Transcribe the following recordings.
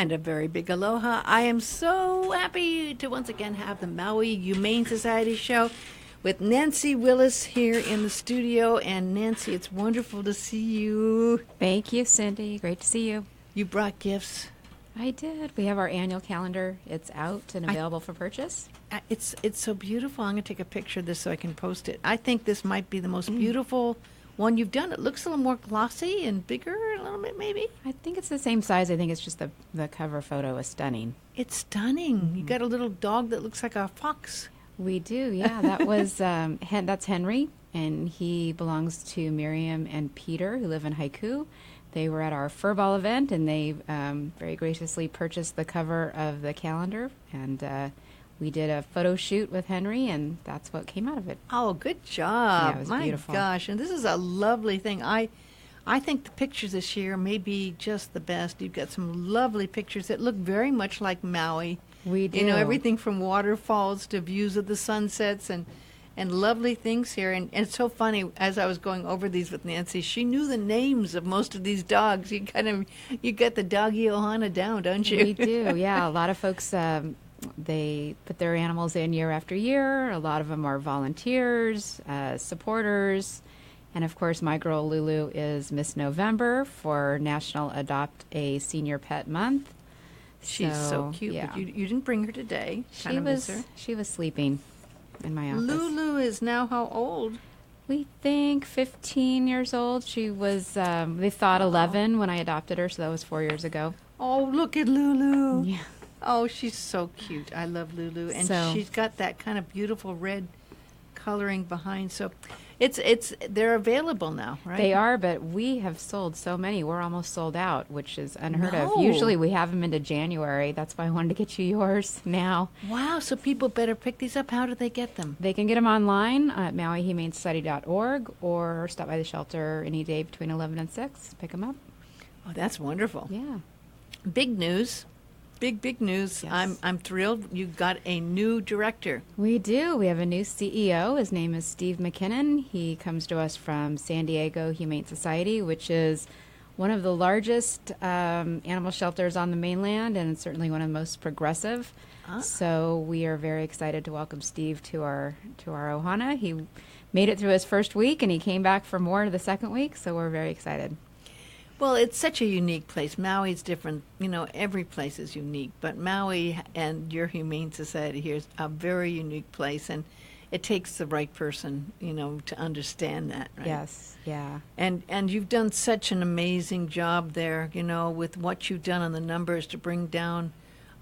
And a very big aloha. I am so happy to once again have the Maui Humane Society show with Nancy Willis here in the studio. And Nancy, it's wonderful to see you. Thank you, Cindy. Great to see you. You brought gifts. I did. We have our annual calendar. It's out and available for purchase. It's so beautiful. I'm going to take a picture of this so I can post it. I think this might be the most beautiful one you've done. It looks a little more glossy and bigger a little bit, maybe. I think it's the same size. I think it's just the cover photo is stunning. It's stunning. You got a little dog that looks like a fox. We do, yeah. That was that's Henry, and he belongs to Miriam and Peter, who live in Haiku. They were at our Furball event, and they very graciously purchased the cover of the calendar, and we did a photo shoot with Henry, and that's what came out of it. Oh, good job. Yeah, it was My beautiful. gosh, and this is a lovely thing. I think the pictures this year may be just the best. You've got some lovely pictures that look very much like Maui. We do. You know, everything from waterfalls to views of the sunsets and lovely things here. And it's so funny, as I was going over these with Nancy, she knew the names of most of these dogs. You get the doggy Ohana down, don't you? We do, yeah. A lot of folks, they put their animals in year after year. A lot of them are volunteers, supporters. And, of course, my girl Lulu is Miss November for National Adopt a Senior Pet Month. She's so cute, yeah. but you didn't bring her today. She was sleeping in my office. Lulu is now how old? We think 15 years old. She was, they thought 11 when I adopted her, so that was 4 years ago. Oh, look at Lulu. Yeah. Oh, she's so cute. I love Lulu. And she's got that kind of beautiful red coloring behind. So they're available now, right? They are, but we have sold so many. We're almost sold out, which is unheard of. No. Usually we have them into January. That's why I wanted to get you yours now. Wow, so people better pick these up. How do they get them? They can get them online at mauihumanesociety.org or stop by the shelter any day between 11 and 6. Pick them up. Oh, that's wonderful. Yeah. Big news. Big news. Yes. I'm thrilled. You got a new director. We do. We have a new CEO. His name is Steve Mckinnon. He comes to us from San Diego Humane Society, which is one of the largest animal shelters on the mainland and certainly one of the most progressive. So we are very excited to welcome Steve to our Ohana. He made it through his first week, and he came back for more the second week, so we're very excited. Well, it's such a unique place. Maui's different. You know, every place is unique. But Maui and your Humane Society here is a very unique place. And it takes the right person, you know, to understand that, right? Yes, yeah. And you've done such an amazing job there, you know, with what you've done on the numbers to bring down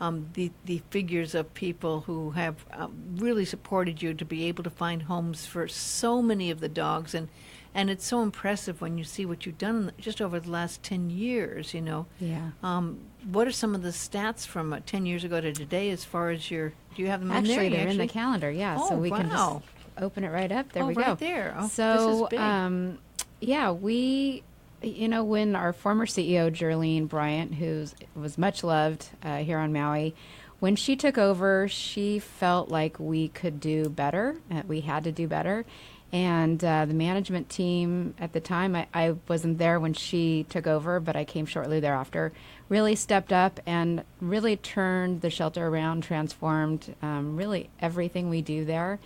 the figures of people who have really supported you to be able to find homes for so many of the dogs. And it's so impressive when you see what you've done just over the last 10 years, you know. Yeah. What are some of the stats from 10 years ago to today as far as do you have them Actually, in there? they're in the calendar, yeah. Oh, so we can wow. just open it right up. There we right go. there. Oh, so, this is big. yeah, we, you know, when our former CEO, Jerlene Bryant, who was much loved here on Maui, when she took over, she felt like we could do better. We had to do better. And the management team at the time, I wasn't there when she took over, but I came shortly thereafter, really stepped up and really turned the shelter around, transformed really everything we do there.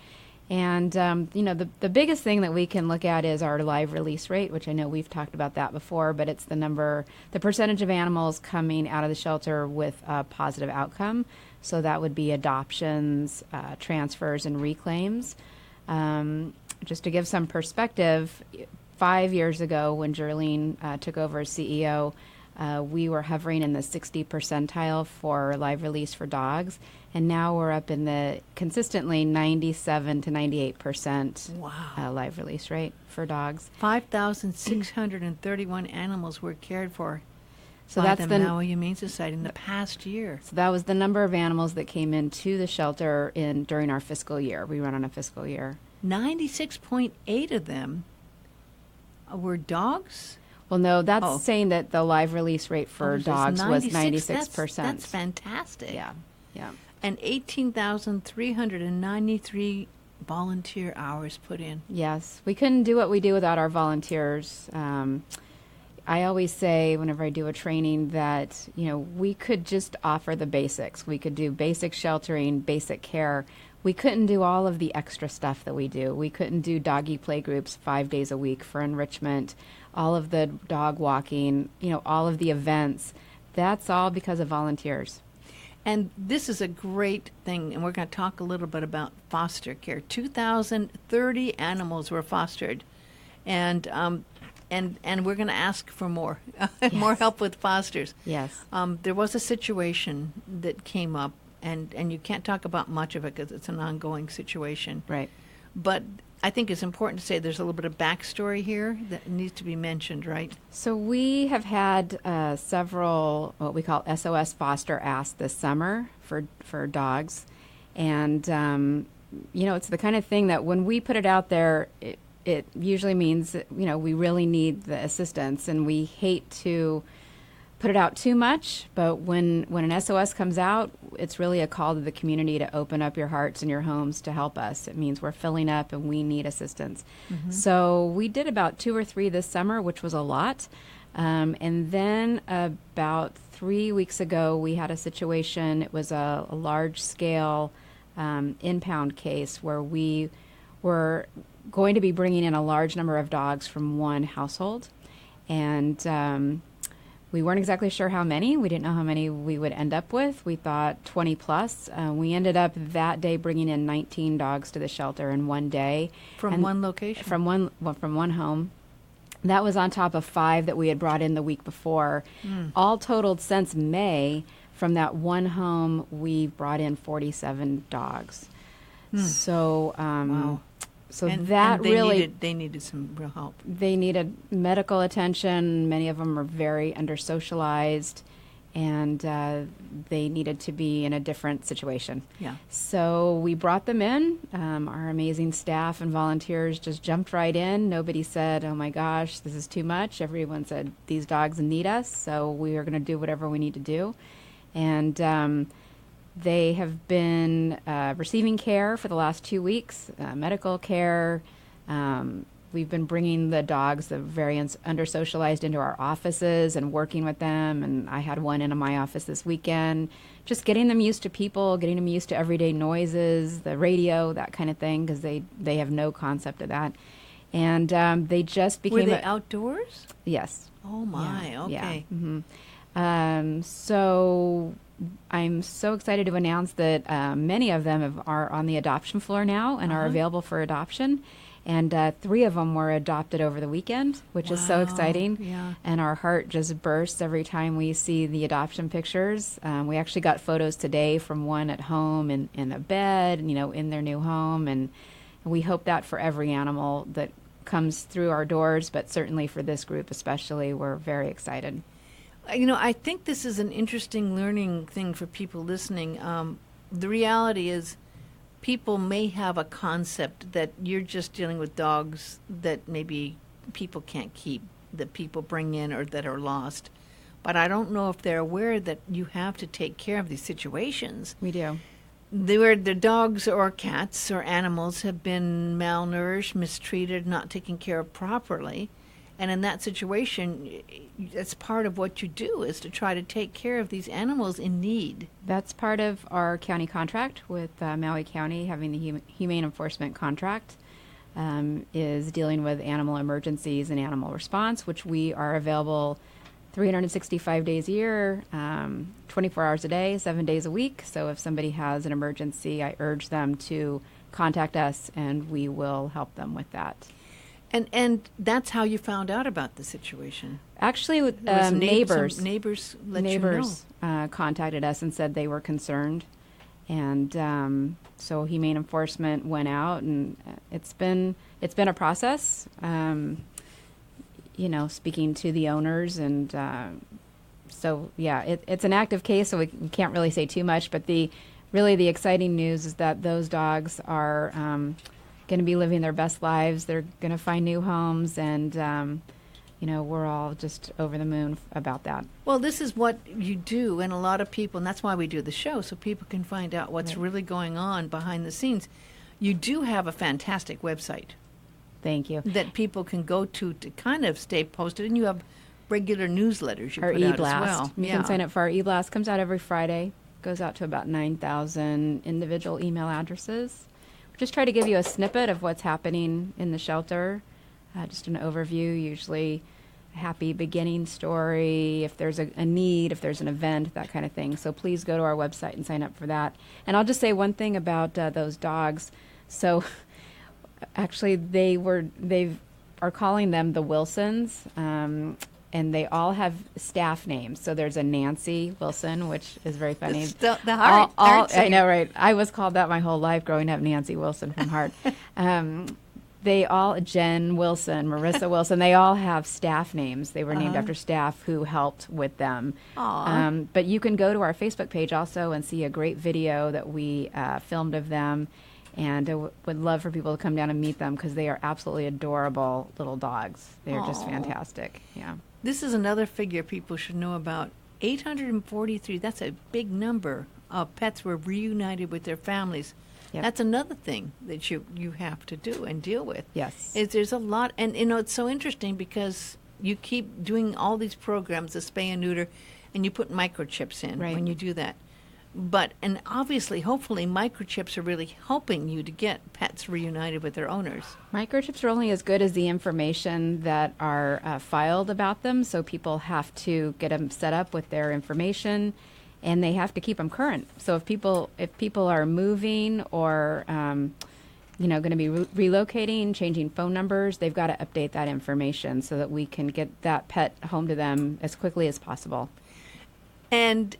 And, you know, the biggest thing that we can look at is our live release rate, which I know we've talked about that before, but it's the percentage of animals coming out of the shelter with a positive outcome. So that would be adoptions, transfers, and reclaims. Just to give some perspective, 5 years ago when Jerlene took over as CEO, we were hovering in the 60 percentile for live release for dogs, and now we're up in the consistently 97 to 98% live release rate for dogs. 5,631 animals were cared for by the Maui Humane Society in the past year. So that was the number of animals that came into the shelter during our fiscal year. We run on a fiscal year. 96.8 of them were dogs? Well, no, that's saying that the live release rate for dogs was 96%. That's fantastic. Yeah. And 18,393 volunteer hours put in. Yes. We couldn't do what we do without our volunteers. I always say whenever I do a training that, we could just offer the basics. We could do basic sheltering, basic care. We couldn't do all of the extra stuff that we do. We couldn't do doggy play groups 5 days a week for enrichment, all of the dog walking, all of the events. That's all because of volunteers. And this is a great thing, and we're going to talk a little bit about foster care. 2,030 animals were fostered, and we're going to ask for more, more help with fosters. Yes. There was a situation that came up, and you can't talk about much of it because it's an ongoing situation. Right. But I think it's important to say there's a little bit of backstory here that needs to be mentioned, right? So we have had several what we call SOS foster asks this summer for dogs. And, it's the kind of thing that when we put it out there, it usually means that, we really need the assistance. And we hate to put it out too much, but when an SOS comes out, it's really a call to the community to open up your hearts and your homes to help us. It means we're filling up and we need assistance. Mm-hmm. So we did about 2 or 3 this summer, which was a lot. And then about 3 weeks ago, we had a situation. It was a large-scale impound case where we were going to be bringing in a large number of dogs from one household. And we weren't exactly sure how many. We didn't know how many we would end up with. We thought 20 plus. We ended up that day bringing in 19 dogs to the shelter in one day. From one location? From one home. That was on top of 5 that we had brought in the week before. All totaled since May, from that one home, we brought in 47 dogs. So, wow. So and they needed some real help. They needed medical attention. Many of them are very under-socialized, and they needed to be in a different situation. Yeah. So we brought them in. Our amazing staff and volunteers just jumped right in. Nobody said, "Oh my gosh, this is too much." Everyone said, "These dogs need us, so we are going to do whatever we need to do." And they have been receiving care for the last 2 weeks, medical care. We've been bringing the dogs, the very under-socialized, into our offices and working with them. And I had one in my office this weekend, just getting them used to people, getting them used to everyday noises, the radio, that kind of thing, because they have no concept of that. And they just became... Were they outdoors? Yes. Oh, my. Yeah. Okay. Yeah. Mm-hmm. So I'm so excited to announce that many of them are on the adoption floor now and are available for adoption. And 3 of them were adopted over the weekend, which is so exciting. Yeah. And our heart just bursts every time we see the adoption pictures. We actually got photos today from one at home in a bed, in their new home. And we hope that for every animal that comes through our doors, but certainly for this group especially, we're very excited. I think this is an interesting learning thing for people listening. The reality is people may have a concept that you're just dealing with dogs that maybe people can't keep, that people bring in or that are lost. But I don't know if they're aware that you have to take care of these situations. We do. Where the dogs or cats or animals have been malnourished, mistreated, not taken care of properly. And in that situation, that's part of what you do, is to try to take care of these animals in need. That's part of our county contract with Maui County, having the Humane enforcement contract, is dealing with animal emergencies and animal response, which we are available 365 days a year, 24 hours a day, 7 days a week. So if somebody has an emergency, I urge them to contact us, and we will help them with that. And that's how you found out about the situation. Actually, with neighbors let you know. Contacted us and said they were concerned, and so Humane Enforcement went out, and it's been a process. Speaking to the owners, and so yeah, it's an active case, so we can't really say too much. But the exciting news is that those dogs are going to be living their best lives. They're going to find new homes, and we're all just over the moon about that. Well, this is what you do, and a lot of people, and that's why we do the show, so people can find out what's really going on behind the scenes. You do have a fantastic website. Thank you. That people can go to kind of stay posted, and you have regular newsletters you Our put out as e-blast. well. You can sign up for our e-blast. Comes out every Friday. Goes out to about 9,000 individual email addresses. We just try to give you a snippet of what's happening in the shelter. Just an overview, usually a happy beginning story, if there's a need, if there's an event, that kind of thing. So please go to our website and sign up for that. And I'll just say one thing about those dogs. So actually they are calling them the Wilsons, and they all have staff names. So there's a Nancy Wilson, which is very funny. The heart. I know, right? I was called that my whole life growing up, Nancy Wilson from Heart. They all, Jen Wilson, Marissa Wilson, they all have staff names. They were named after staff who helped with them. But you can go to our Facebook page also and see a great video that we filmed of them. And I would love for people to come down and meet them because they are absolutely adorable little dogs. They are just fantastic. Yeah. This is another figure people should know about. 843, that's a big number of pets were reunited with their families. Yep. That's another thing that you have to do and deal with. Yes. There's a lot, and it's so interesting because you keep doing all these programs, the spay and neuter, and you put microchips in when you do that. And obviously, hopefully, microchips are really helping you to get pets reunited with their owners. Microchips are only as good as the information that are filed about them, so people have to get them set up with their information, and they have to keep them current. So if people are moving or going to be relocating, changing phone numbers, they've got to update that information so that we can get that pet home to them as quickly as possible. And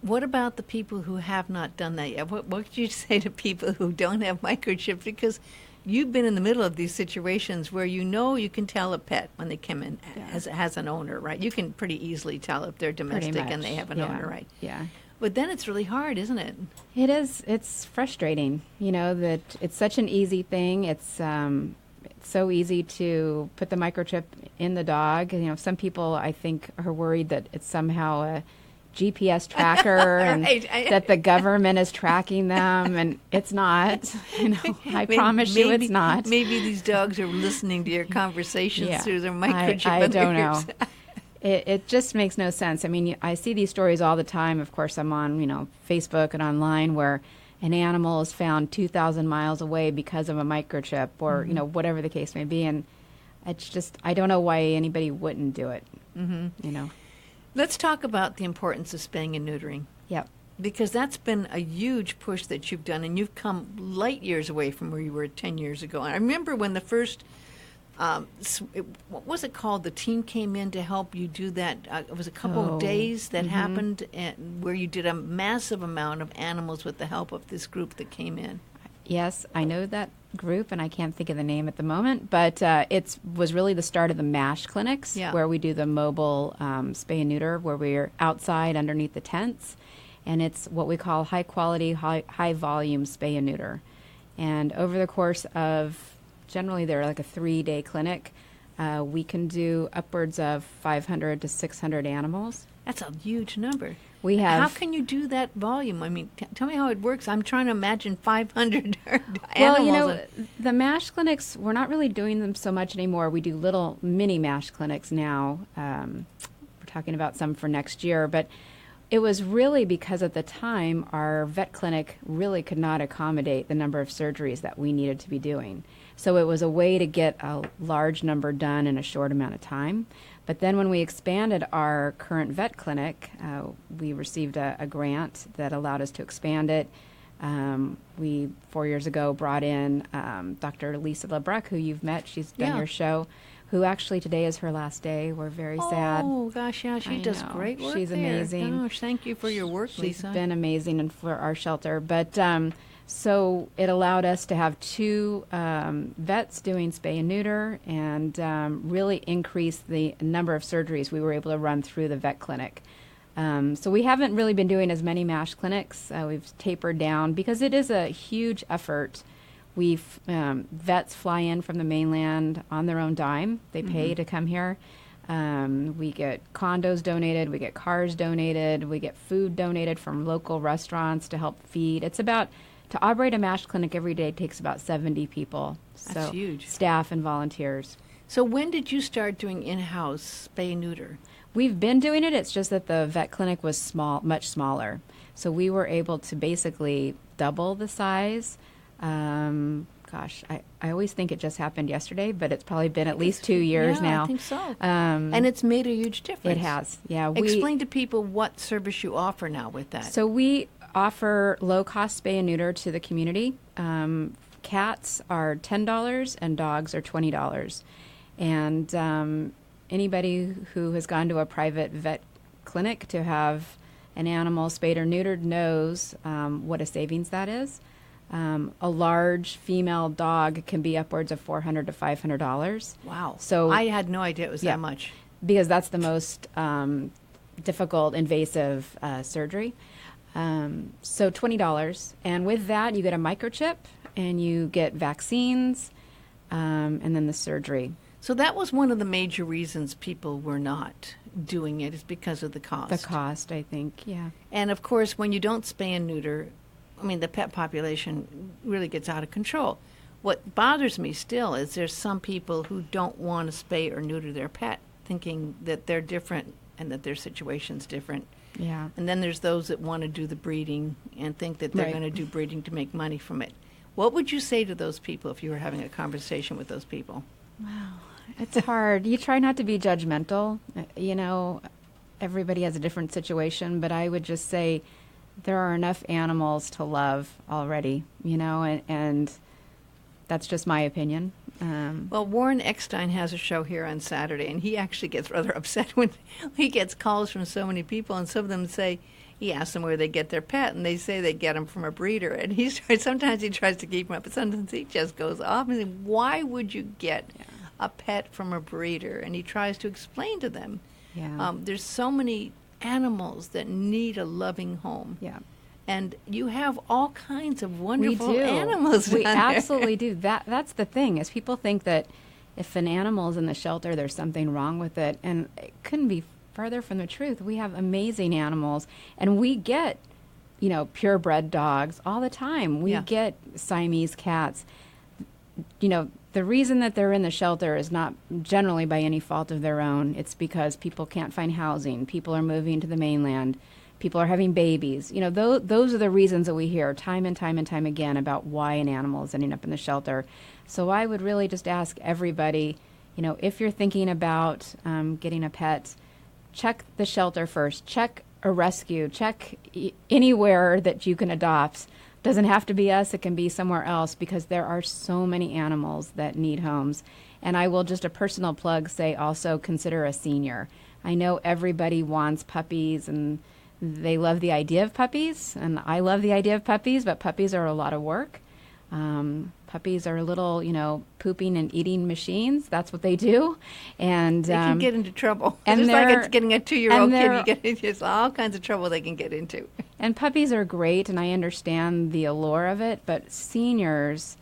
what about the people who have not done that yet? What would you say to people who don't have microchips? Because you've been in the middle of these situations where you can tell a pet when they come in has an owner, right? You can pretty easily tell if they're domestic and they have an owner, right? Yeah. But then it's really hard, isn't it? It is. It's frustrating, that it's such an easy thing. It's so easy to put the microchip in the dog. Some people, I think, are worried that it's somehow a GPS tracker and that the government is tracking them, and it's not. I promise you it's not. Maybe these dogs are listening to your conversations through their microchip. I don't know. It just makes no sense. I mean, I see these stories all the time. Of course, I'm on Facebook and online where an animal is found 2,000 miles away because of a microchip, or whatever the case may be, and it's just I don't know why anybody wouldn't do it. Let's talk about the importance of spaying and neutering. Yep. Because that's been a huge push that you've done, and you've come light years away from where you were 10 years ago. And I remember when the first, what was it called? The team came in to help you do that. It was a couple of days that happened where you did a massive amount of animals with the help of this group that came in. Yes, I know that group, and I can't think of the name at the moment, but it was really the start of the MASH clinics, where we do the mobile spay and neuter, where we're outside underneath the tents, and it's what we call high-quality, high-volume spay and neuter. And over the course of, generally they're like a 3-day clinic, we can do upwards of 500 to 600 animals. That's a huge number. We have. How can you do that volume? I mean, tell me how it works. I'm trying to imagine 500 animals. Well, the MASH clinics, we're not really doing them so much anymore. We do little mini MASH clinics now. We're talking about some for next year. But it was really because at the time, our vet clinic really could not accommodate the number of surgeries that we needed to be doing. So it was a way to get a large number done in a short amount of time. But then when we expanded our current vet clinic, we received a grant that allowed us to expand it. We, 4 years ago, brought in Dr. Lisa LeBrecq, who you've met. She's done your show, who actually today is her last day. We're very sad. Oh, gosh, yeah, she does great work. She's amazing. Gosh, thank you for your work, Lisa. She's been amazing and for our shelter. But so it allowed us to have 2 vets doing spay and neuter and really increase the number of surgeries we were able to run through the vet clinic. So we haven't really been doing as many MASH clinics. We've tapered down because it is a huge effort. Vets fly in from the mainland on their own dime. They pay to come here. We get condos donated. We get cars donated. We get food donated from local restaurants to help feed. To operate a MASH clinic every day takes about 70 people. That's huge. Staff and volunteers. So when did you start doing in-house spay and neuter? We've been doing it. It's just that the vet clinic was much smaller. So we were able to basically double the size. I always think it just happened yesterday, but it's probably been at least 2 years now. I think so. And it's made a huge difference. It has, yeah. Explain to people what service you offer now with that. So we offer low-cost spay and neuter to the community. Cats are $10 and dogs are $20. And anybody who has gone to a private vet clinic to have an animal spayed or neutered knows what a savings that is. A large female dog can be upwards of $400 to $500. Wow. So I had no idea it was that much. Because that's the most difficult, invasive surgery. So $20. And with that, you get a microchip and you get vaccines and then the surgery. So that was one of the major reasons people were not doing it, is because of the cost. The cost, I think, yeah. And of course, when you don't spay and neuter, I mean, the pet population really gets out of control. What bothers me still is there's some people who don't want to spay or neuter their pet, thinking that they're different and that their situation's different. Yeah. And then there's those that want to do the breeding and think that they're going to do breeding to make money from it. What would you say to those people if you were having a conversation with those people? Wow. It's hard. You try not to be judgmental. You know, everybody has a different situation, but I would just say there are enough animals to love already, you know, and that's just my opinion. Well, Warren Eckstein has a show here on Saturday, and he actually gets rather upset when he gets calls from so many people, and some of them say, he asks them where they get their pet, and they say they get them from a breeder. And sometimes he tries to keep them up, but sometimes he just goes off and says, why would you get a pet from a breeder? And he tries to explain to them. Yeah. There's so many animals that need a loving home. Yeah. And you have all kinds of wonderful we do. animals We down there. absolutely do. That's the thing, is people think that if an animal is in the shelter, there's something wrong with it. And it couldn't be further from the truth. We have amazing animals, and we get, you know, purebred dogs all the time. We get Siamese cats. You know, the reason that they're in the shelter is not generally by any fault of their own. It's because people can't find housing. People are moving to the mainland. People are having babies. You know, those are the reasons that we hear time and time and time again about why an animal is ending up in the shelter. So I would really just ask everybody, you know, if you're thinking about getting a pet, check the shelter first. Check a rescue. Check anywhere that you can adopt. Doesn't have to be us. It can be somewhere else, because there are so many animals that need homes. And I will just a personal plug say also consider a senior. I know everybody wants puppies and they love the idea of puppies, and I love the idea of puppies, but puppies are a lot of work. Puppies are little, you know, pooping and eating machines. That's what they do. And they can get into trouble. And just like it's getting a 2-year-old kid, you get into all kinds of trouble they can get into. And puppies are great, and I understand the allure of it, but seniors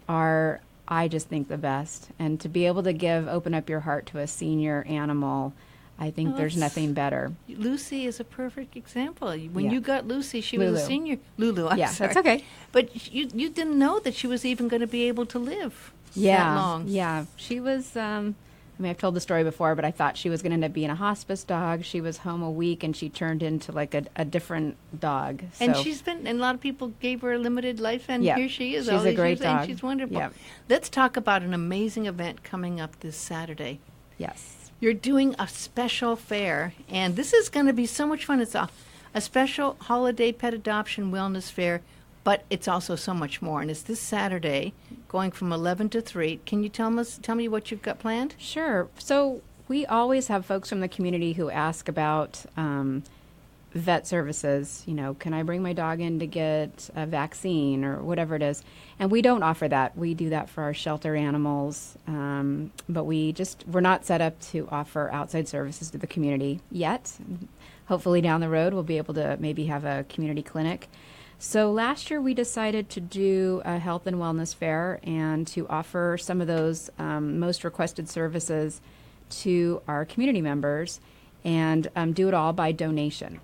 are, I just think, the best. And to be able to open up your heart to a senior animal, I think there's nothing better. Lucy is a perfect example. When you got Lucy, she was Lulu. a senior. Lulu, I'm sorry. That's okay. But you didn't know that she was even going to be able to live that long. Yeah, she was, I've told the story before, but I thought she was going to end up being a hospice dog. She was home a week, and she turned into like a different dog. And and a lot of people gave her a limited life, and here she is. She's a great dog. And she's wonderful. Yep. Let's talk about an amazing event coming up this Saturday. Yes. You're doing a special fair, and this is going to be so much fun. It's a special holiday pet adoption wellness fair, but it's also so much more. And it's this Saturday, going from 11 to 3. Can you tell me what you've got planned? Sure. So we always have folks from the community who ask about vet services. You know, can I bring my dog in to get a vaccine or whatever it is? And we don't offer that. We do that for our shelter animals, but we're not set up to offer outside services to the community yet. Hopefully down the road we'll be able to maybe have a community clinic. So last year we decided to do a health and wellness fair and to offer some of those most requested services to our community members, and do it all by donation.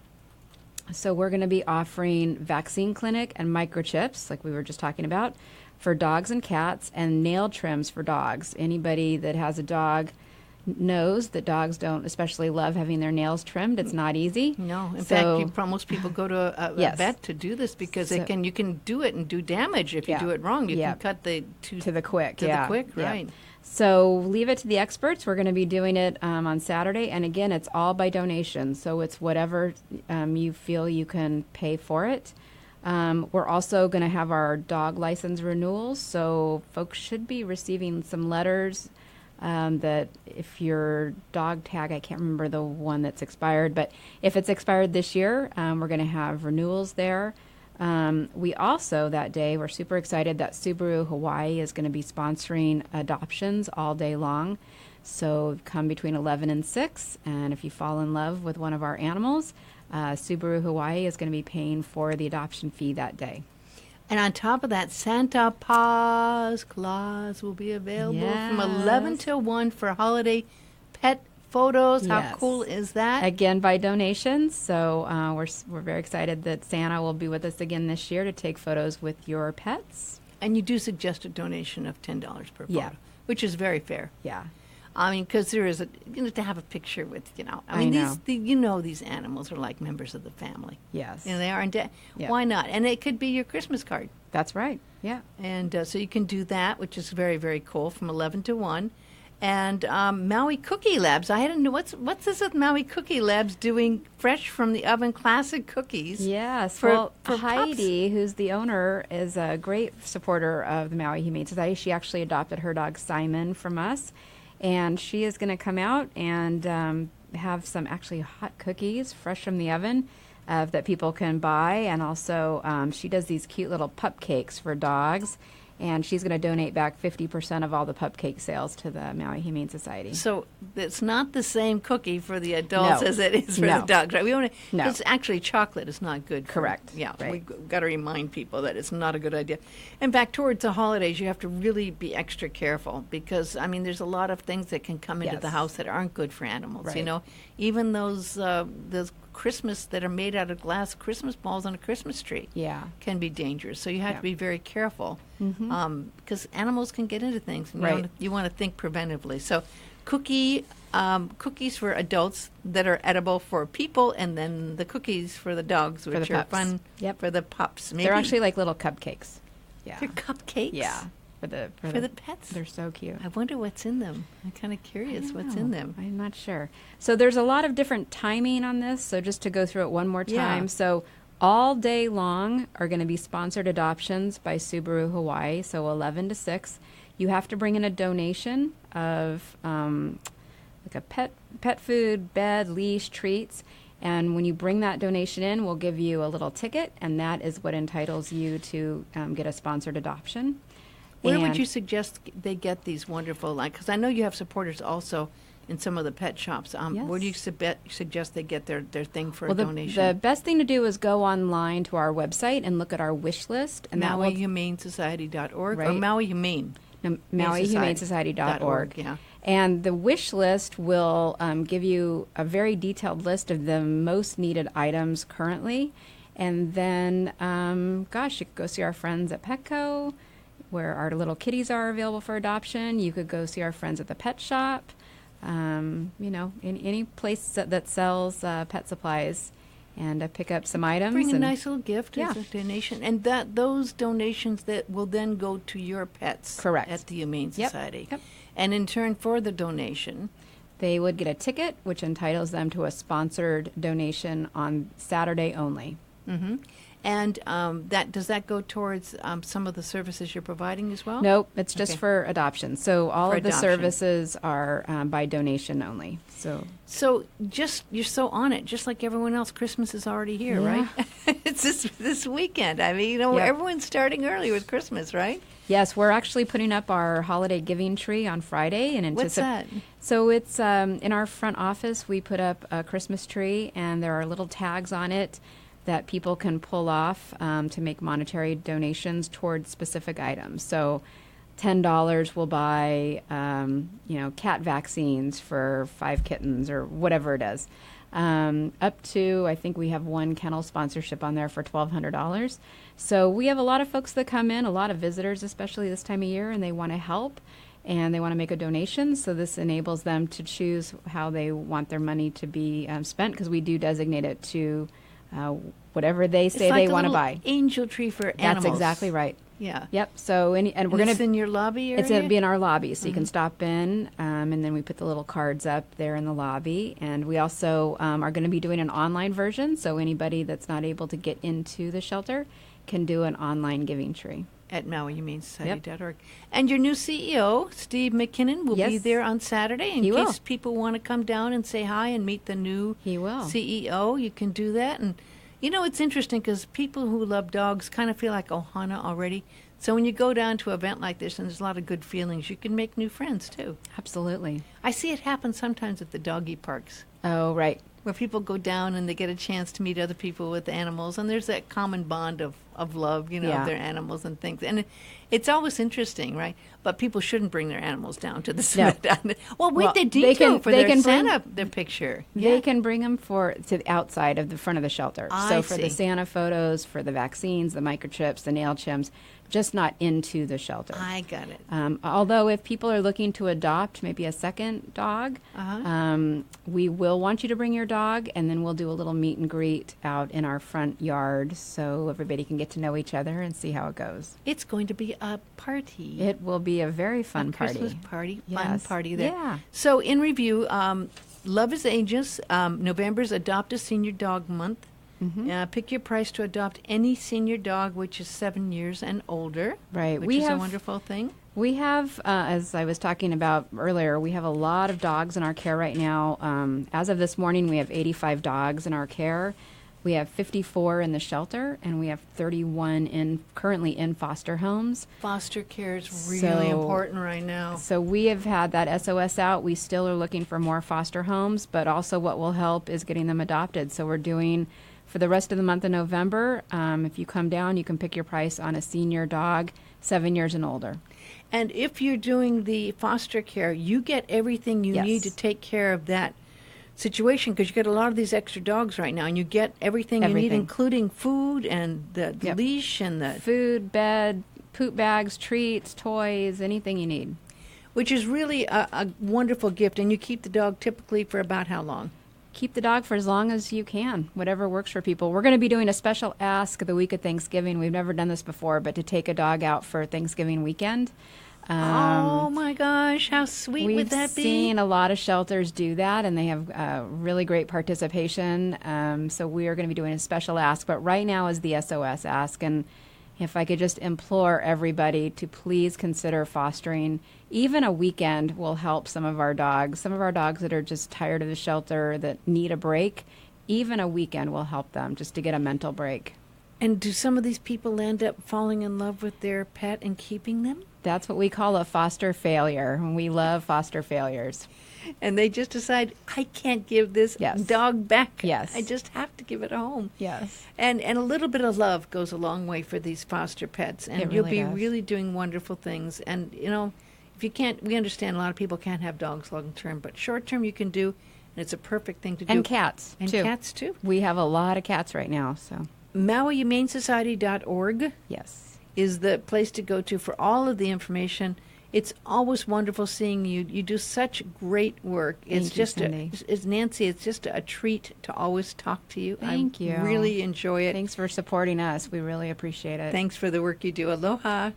So we're going to be offering vaccine clinic and microchips, like we were just talking about, for dogs and cats, and nail trims for dogs. Anybody that has a dog knows that dogs don't especially love having their nails trimmed. It's not easy. No, in fact, most people go to a Yes. vet to do this because So- you can do it and do damage if you Yeah. do it wrong. You Yeah. can cut the to the quick. to yeah. the quick, Yeah. right? So leave it to the experts. We're going to be doing it on Saturday, and again, it's all by donation. So it's whatever you feel you can pay for it. We're also going to have our dog license renewals, so folks should be receiving some letters that if your dog tag, I can't remember the one that's expired, but if it's expired this year, we're going to have renewals there. We also, that day, we're super excited that Subaru Hawaii is going to be sponsoring adoptions all day long. So come between 11 and 6, and if you fall in love with one of our animals, Subaru Hawaii is going to be paying for the adoption fee that day. And on top of that, Santa Claus will be available from 11 till 1 for holiday pet photos. How Yes. cool is that? Again, by donations. So we're very excited that Santa will be with us again this year to take photos with your pets. And you do suggest a donation of $10 per photo, Yeah. which is very fair. Yeah. I mean, because there is to have a picture with, I mean, know. these animals are like members of the family. Yes. They are. And Yeah. why not? And it could be your Christmas card. That's right. Yeah. And so you can do that, which is very, very cool, from 11 to 1. And Maui Cookie Labs. I hadn't know what's this with Maui Cookie Labs doing fresh from the oven classic cookies. Yes. For Heidi, who's the owner, is a great supporter of the Maui Humane Society. She actually adopted her dog Simon from us. And she is going to come out and have some actually hot cookies fresh from the oven that people can buy. And also she does these cute little pup cakes for dogs. And she's going to donate back 50% of all the pup cake sales to the Maui Humane Society. So it's not the same cookie for the adults No. as it is for No. the dogs, right? No. It's actually chocolate is not good. Correct. Yeah, Right. we've got to remind people that it's not a good idea. In fact, towards the holidays, you have to really be extra careful because, I mean, there's a lot of things that can come into Yes. the house that aren't good for animals. Right. Even those Christmas that are made out of glass Christmas balls on a Christmas tree. Yeah. Can be dangerous. So you have Yeah. to be very careful because animals can get into things. And Right. you want to think preventively. So cookies for adults that are edible for people, and then the cookies for the dogs, which the are pups. fun Yep. for the pups. Maybe They're actually like little cupcakes. Yeah. they're cupcakes. Yeah. For For the pets. They're so cute. I wonder what's in them. I'm kind of curious what's in them. I'm not sure. So there's a lot of different timing on this. So just to go through it one more time. Yeah. So all day long are going to be sponsored adoptions by Subaru Hawaii. So 11 to 6. You have to bring in a donation of like a pet food, bed, leash, treats. And when you bring that donation in, we'll give you a little ticket, and that is what entitles you to get a sponsored adoption. Where would And- you suggest they get these wonderful, because I know you have supporters also in some of the pet shops. Where do you suggest they get their thing for a donation? The best thing to do is go online to our website and look at our wish list. And that will, MauiHumaneSociety.org or Right. Maui Humane? no, MauiHumaneSociety.org. Yeah. And the wish list will give you a very detailed list of the most needed items currently. And then, you could go see our friends at Petco, where our little kitties are available for adoption. You could go see our friends at the pet shop. In any place that sells pet supplies, and pick up some items. Bring a and nice little gift as a donation. And those donations that will then go to your pets. Correct. At the Humane Yep. Society. Yep. And in turn for the donation, they would get a ticket, which entitles them to a sponsored donation on Saturday only. and does that go towards some of the services you're providing as well? Nope, it's just Okay. for adoption. So all For of the adoption. services are by donation only. So So you're so on it, just like everyone else. Christmas is already here, right? It's this weekend. I mean, Yep. everyone's starting early with Christmas, right? yes, we're actually putting up our holiday giving tree on Friday. And What's that? So it's in our front office. We put up a Christmas tree, and there are little tags on it that people can pull off to make monetary donations towards specific items. So $10 will buy, cat vaccines for 5 kittens or whatever it is. up to, I think we have one kennel sponsorship on there for $1,200. So we have a lot of folks that come in, a lot of visitors, especially this time of year, and they want to help and they want to make a donation. So this enables them to choose how they want their money to be spent, because we do designate it to whatever they say it's like they want to buy. Angel tree for animals. That's exactly right. Yeah. Yep. So we're going to in your lobby area? It's going to be in our lobby, so you can stop in, and then we put the little cards up there in the lobby. And we also are going to be doing an online version, so anybody that's not able to get into the shelter can do an online giving tree. At Maui Humane Society.org. And your new CEO, Steve Mckinnon, will be there on Saturday in case people want to come down and say hi and meet the new CEO. You can do that. And you know, it's interesting because people who love dogs kind of feel like ohana already. So when you go down to an event like this and there's a lot of good feelings, you can make new friends too. Absolutely. I see it happen sometimes at the doggy parks. Oh, right. Where people go down and they get a chance to meet other people with animals, and there's that common bond of love, you know, of their animals and things. And it's always interesting, right? But people shouldn't bring their animals down to the summit. No. Well, they do for their Santa their picture. They can bring them to the outside of the front of the shelter. So for the Santa photos, for the vaccines, the microchips, the nail chims, just not into the shelter. I got it. Although if people are looking to adopt maybe a second dog, we will want you to bring your dog, and then we'll do a little meet and greet out in our front yard so everybody can get to know each other and see how it goes. It's going to be a party. It will be a very fun party. Christmas party, fun party there. Yeah. So in review, Love is Ages, November's Adopt a Senior Dog Month. Pick your price to adopt any senior dog, which is 7 years and older. Right. Which is a wonderful thing. We have, as I was talking about earlier, we have a lot of dogs in our care right now. As of this morning, we have 85 dogs in our care. We have 54 in the shelter, and we have 31 currently in foster homes. Foster care is really important right now. So we have had that SOS out. We still are looking for more foster homes, but also what will help is getting them adopted. So we're doing, for the rest of the month of November, if you come down, you can pick your price on a senior dog, 7 years and older. And if you're doing the foster care, you get everything you need to take care of that situation, because you get a lot of these extra dogs right now, and you get everything you need, including food and the leash and the food, bed, poop bags, treats, toys, anything you need. Which is really a wonderful gift. And you keep the dog typically for about how long? Keep the dog for as long as you can, whatever works for people. We're going to be doing a special ask the week of Thanksgiving. We've never done this before, but to take a dog out for Thanksgiving weekend. Oh my gosh, how sweet would that be? We've seen a lot of shelters do that, and they have really great participation. So we are going to be doing a special ask, but right now is the SOS ask. And if I could just implore everybody to please consider fostering. Even a weekend will help some of our dogs that are just tired of the shelter, that need a break. Even a weekend will help them just to get a mental break. And do some of these people end up falling in love with their pet and keeping them? That's what we call a foster failure. We love foster failures. And they just decide, I can't give this dog back. Yes. I just have to give it a home. Yes. And a little bit of love goes a long way for these foster pets. And you'll be really doing wonderful things. And, you know, if you can't, we understand a lot of people can't have dogs long term, but short term you can do, and it's a perfect thing to do. And cats, and too. Cats, too. We have a lot of cats right now, so. MauiHumaneSociety.org is the place to go to for all of the information. It's always wonderful seeing you. You do such great work. Thank you, Cindy. It's Nancy, it's just a treat to always talk to you. Thank you. I really enjoy it. Thanks for supporting us. We really appreciate it. Thanks for the work you do. Aloha.